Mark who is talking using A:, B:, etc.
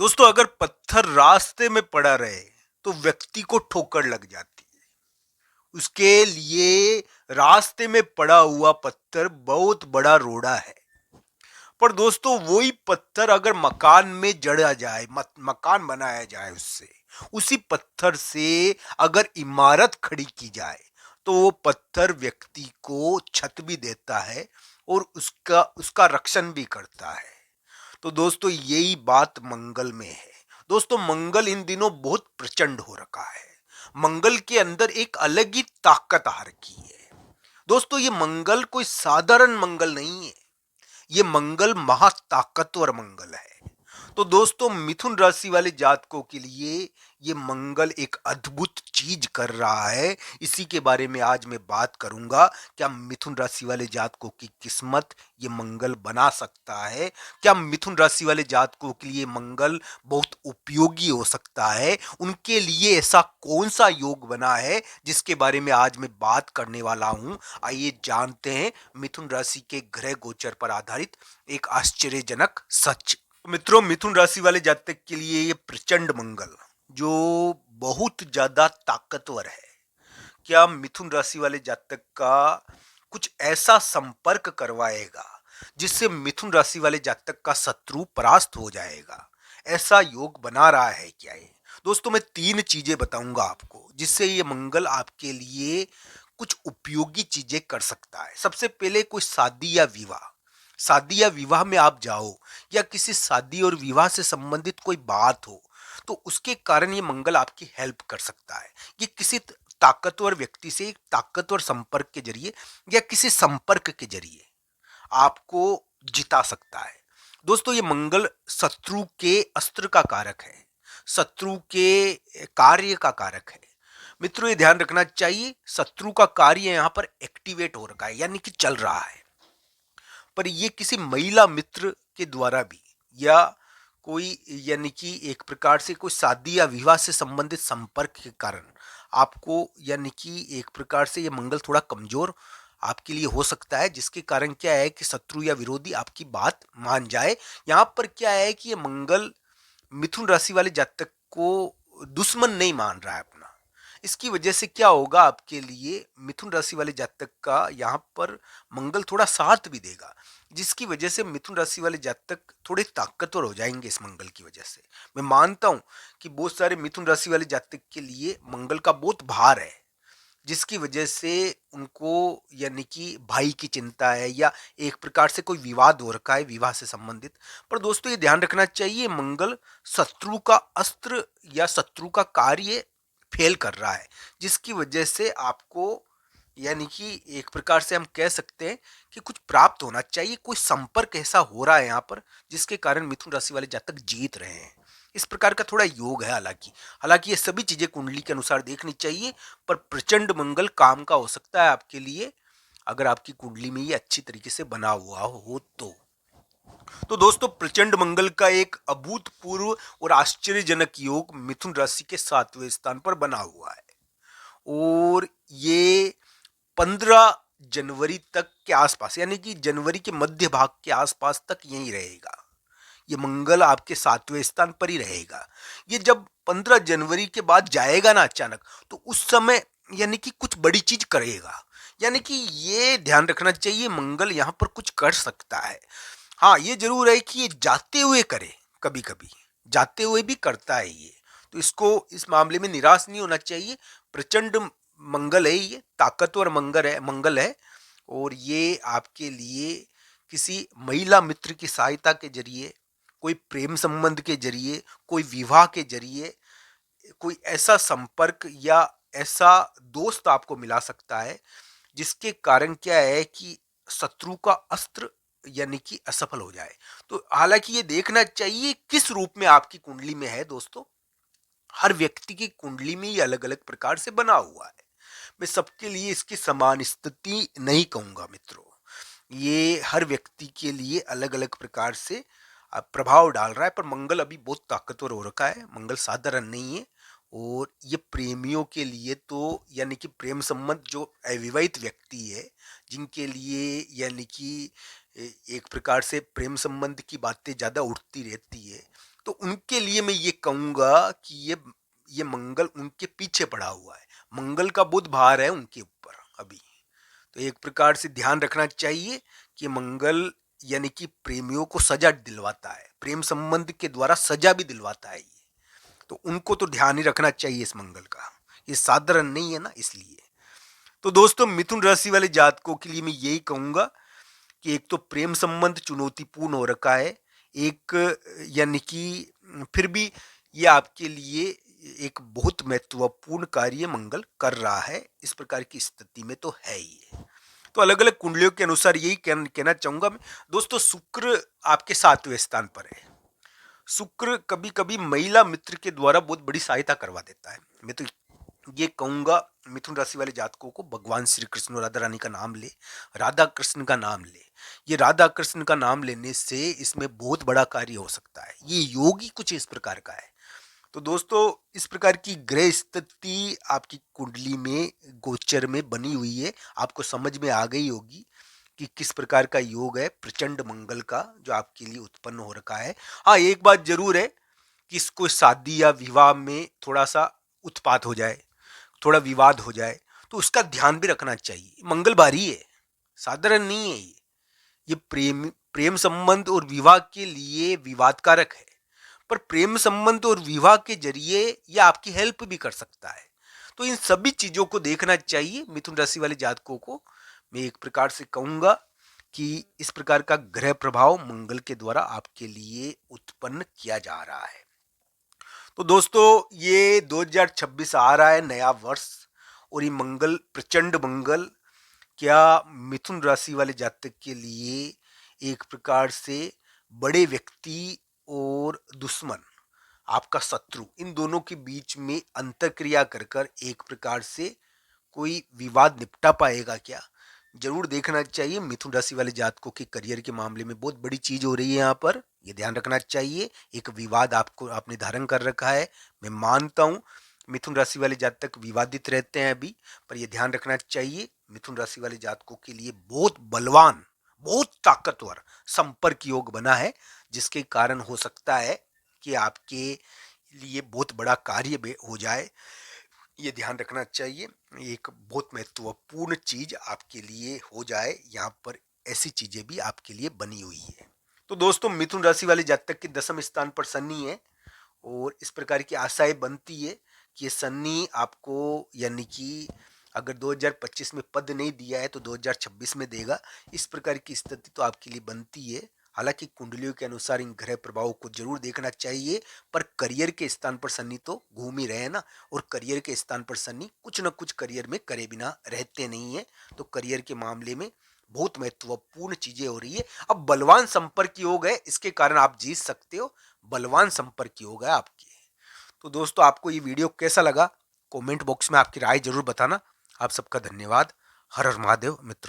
A: दोस्तों, अगर पत्थर रास्ते में पड़ा रहे तो व्यक्ति को ठोकर लग जाती है। उसके लिए रास्ते में पड़ा हुआ पत्थर बहुत बड़ा रोड़ा है। पर दोस्तों, वही पत्थर अगर मकान में जड़ा जाए, मकान बनाया जाए, उससे उसी पत्थर से अगर इमारत खड़ी की जाए तो वो पत्थर व्यक्ति को छत भी देता है और उसका उसका रक्षण भी करता है। तो दोस्तों, यही बात मंगल में है। दोस्तों, मंगल इन दिनों बहुत प्रचंड हो रखा है। मंगल के अंदर एक अलग ही ताकत आ रखी है। दोस्तों, ये मंगल कोई साधारण मंगल नहीं है। ये मंगल महाताकतवर मंगल है। तो दोस्तों, मिथुन राशि वाले जातकों के लिए ये मंगल एक अद्भुत चीज कर रहा है। इसी के बारे में आज मैं बात करूंगा। क्या मिथुन राशि वाले जातकों की किस्मत ये मंगल बना सकता है? क्या मिथुन राशि वाले जातकों के लिए मंगल बहुत उपयोगी हो सकता है? उनके लिए ऐसा कौन सा योग बना है जिसके बारे में आज मैं बात करने वाला हूं। आइए जानते हैं मिथुन राशि के ग्रह गोचर पर आधारित एक आश्चर्यजनक सच। मित्रों, मिथुन राशि वाले जातक के लिए ये प्रचंड मंगल जो बहुत ज्यादा ताकतवर है। क्या मिथुन राशि वाले जातक का कुछ ऐसा संपर्क करवाएगा जिससे मिथुन राशि वाले जातक का शत्रु परास्त हो जाएगा? ऐसा योग बना रहा है क्या ये? दोस्तों, मैं तीन चीजें बताऊंगा आपको जिससे ये मंगल आपके लिए कुछ उपयोगी चीजें कर सकता है। सबसे पहले, कोई शादी या विवाह में आप जाओ या किसी शादी और विवाह से संबंधित कोई बात हो तो उसके कारण ये मंगल आपकी हेल्प कर सकता है। ये किसी ताकतवर व्यक्ति से एक ताकतवर संपर्क के जरिए या किसी संपर्क के जरिए आपको जिता सकता है। दोस्तों, ये मंगल शत्रु के अस्त्र का कारक है, शत्रु के कार्य का कारक है। मित्रों, ये ध्यान रखना चाहिए, शत्रु का कार्य यहाँ पर एक्टिवेट हो रखा है, यानी कि चल रहा है। पर ये किसी महिला मित्र के द्वारा भी या कोई, यानी कि एक प्रकार से कोई शादी या विवाह से संबंधित संपर्क के कारण आपको, यानी कि एक प्रकार से ये मंगल थोड़ा कमजोर आपके लिए हो सकता है, जिसके कारण क्या है कि शत्रु या विरोधी आपकी बात मान जाए। यहाँ पर क्या है कि ये मंगल मिथुन राशि वाले जातक को दुश्मन नहीं मान रहा है अपना। इसकी वजह से क्या होगा, आपके लिए मिथुन राशि वाले जातक का यहाँ पर मंगल थोड़ा साथ भी देगा, जिसकी वजह से मिथुन राशि वाले जातक थोड़े ताकतवर हो जाएंगे इस मंगल की वजह से। मैं मानता हूं कि बहुत सारे मिथुन राशि वाले जातक के लिए मंगल का बहुत भार है, जिसकी वजह से उनको, यानी कि भाई की चिंता है या एक प्रकार से कोई विवाद हो रखा है विवाह से संबंधित। पर दोस्तों, ये ध्यान रखना चाहिए, मंगल शत्रु का अस्त्र या शत्रु का कार्य फेल कर रहा है, जिसकी वजह से आपको, यानी कि एक प्रकार से हम कह सकते हैं कि कुछ प्राप्त होना चाहिए। कोई संपर्क ऐसा हो रहा है यहाँ पर जिसके कारण मिथुन राशि वाले जातक जीत रहे हैं। इस प्रकार का थोड़ा योग है। हालांकि हालांकि ये सभी चीजें कुंडली के अनुसार देखनी चाहिए। पर प्रचंड मंगल काम का हो सकता है आपके लिए, अगर आपकी कुंडली में ये अच्छी तरीके से बना हुआ हो तो दोस्तों, प्रचंड मंगल का एक अभूतपूर्व और आश्चर्यजनक योग मिथुन राशि के 7वें स्थान पर बना हुआ है। और ये 15 जनवरी तक के आसपास, यानी कि जनवरी के मध्य भाग के आसपास तक यही रहेगा। ये मंगल आपके 7वें स्थान पर ही रहेगा। ये जब 15 जनवरी के बाद जाएगा ना अचानक, तो उस समय यानी कि कुछ बड़ी चीज करेगा। यानी कि ये ध्यान रखना चाहिए, मंगल यहाँ पर कुछ कर सकता है। हाँ, ये जरूर है कि ये जाते हुए करे, कभी कभी जाते हुए भी करता है ये। तो इसको इस मामले में निराश नहीं होना चाहिए। प्रचंड मंगल है, ये ताकतवर मंगल है। और ये आपके लिए किसी महिला मित्र की सहायता के जरिए, कोई प्रेम संबंध के जरिए, कोई विवाह के जरिए, कोई ऐसा संपर्क या ऐसा दोस्त आपको मिला सकता है जिसके कारण क्या है कि शत्रु का अस्त्र, यानी कि असफल हो जाए। तो हालांकि ये देखना चाहिए किस रूप में आपकी कुंडली में है। दोस्तों, हर व्यक्ति की कुंडली में ये अलग अलग प्रकार से बना हुआ है। मैं सबके लिए इसकी समान स्थिति नहीं कहूंगा मित्रों। ये हर व्यक्ति के लिए अलग अलग प्रकार से प्रभाव डाल रहा है। पर मंगल अभी बहुत ताकतवर हो रखा है, मंगल साधारण नहीं है। और ये प्रेमियों के लिए तो, यानी कि प्रेम संबंध जो अविवाहित व्यक्ति है, जिनके लिए, यानी कि एक प्रकार से प्रेम संबंध की बातें ज़्यादा उठती रहती है, तो उनके लिए मैं ये कहूंगा कि ये मंगल उनके पीछे पड़ा हुआ है, मंगल का बुध भार है उनके ऊपर अभी। तो एक प्रकार से ध्यान रखना चाहिए कि मंगल यानी कि प्रेमियों को सजा दिलवाता है, प्रेम संबंध के द्वारा सजा भी दिलवाता है ये। तो उनको तो ध्यान ही रखना चाहिए इस मंगल का, ये साधारण नहीं है ना, इसलिए। तो दोस्तों, मिथुन राशि वाले जातकों के लिए मैं यही कहूंगा कि एक तो प्रेम संबंध चुनौतीपूर्ण हो रखा है, एक यानी कि फिर भी ये आपके लिए एक बहुत महत्वपूर्ण कार्य मंगल कर रहा है, इस प्रकार की स्थिति में तो है ही है। तो अलग अलग कुंडलियों के अनुसार यही कहना चाहूंगा मैं। दोस्तों, शुक्र आपके 7वें स्थान पर है। शुक्र कभी कभी महिला मित्र के द्वारा बहुत बड़ी सहायता करवा देता है। मैं तो ये कहूंगा मिथुन राशि वाले जातकों को भगवान श्री कृष्ण और राधा रानी का नाम ले, राधा कृष्ण का नाम ले। ये राधा कृष्ण का नाम लेने से इसमें बहुत बड़ा कार्य हो सकता है। ये योग ही कुछ इस प्रकार का है। तो दोस्तों, इस प्रकार की ग्रह स्थिति आपकी कुंडली में गोचर में बनी हुई है, आपको समझ में आ गई होगी कि किस प्रकार का योग है प्रचंड मंगल का जो आपके लिए उत्पन्न हो रखा है। हाँ, एक बात जरूर है कि इसको शादी या विवाह में थोड़ा सा उत्पात हो जाए, थोड़ा विवाद हो जाए, तो उसका ध्यान भी रखना चाहिए। मंगल भारी है, साधारण नहीं है ये प्रेम संबंध और विवाह के लिए विवाद कारक है, पर प्रेम संबंध और विवाह के जरिए यह आपकी हेल्प भी कर सकता है। तो इन सभी चीजों को देखना चाहिए मिथुन राशि वाले जातकों को। मैं एक प्रकार से कहूंगा कि इस प्रकार का ग्रह प्रभाव मंगल के द्वारा आपके लिए उत्पन्न किया जा रहा है। तो दोस्तों, ये 2026 आ रहा है, नया वर्ष, और ये मंगल, प्रचंड मंगल, क्या मिथुन राशि वाले जातक के लिए एक प्रकार से बड़े व्यक्ति और दुश्मन, आपका शत्रु, इन दोनों के बीच में अंतरक्रिया कर कर एक प्रकार से कोई विवाद निपटा पाएगा क्या? जरूर देखना चाहिए। मिथुन राशि वाले जातकों के करियर के मामले में बहुत बड़ी चीज हो रही है यहाँ पर, ये ध्यान रखना चाहिए। एक विवाद आपने धारण कर रखा है। मैं मानता हूँ मिथुन राशि वाले जातक विवादित रहते हैं अभी, पर यह ध्यान रखना चाहिए मिथुन राशि वाले जातकों के लिए बहुत बलवान, बहुत ताकतवर संपर्क योग बना है, जिसके कारण हो सकता है कि आपके लिए बहुत बड़ा कार्य हो जाए। ये ध्यान रखना चाहिए, एक बहुत महत्वपूर्ण चीज आपके लिए हो जाए, यहाँ पर ऐसी चीजें भी आपके लिए बनी हुई है। तो दोस्तों, मिथुन राशि वाले जातक के 10वें स्थान पर शनि है, और इस प्रकार की आशाएं बनती है कि ये शनि आपको, यानी कि अगर 2025 में पद नहीं दिया है तो 2026 में देगा, इस प्रकार की स्थिति तो आपके लिए बनती है। हालांकि कुंडलियों के अनुसार इन ग्रह प्रभावों को जरूर देखना चाहिए, पर करियर के स्थान पर शनि तो घूम ही रहे ना, और करियर के स्थान पर शनि कुछ न कुछ करियर में करे बिना रहते नहीं है। तो करियर के मामले में बहुत महत्वपूर्ण चीजें हो रही है। अब बलवान संपर्क योग है, इसके कारण आप जीत सकते हो, बलवान संपर्क योग है आपके। तो दोस्तों, आपको ये वीडियो कैसा लगा, कमेंट बॉक्स में आपकी राय जरूर बताना। आप सबका धन्यवाद। हर हर महादेव मित्रों।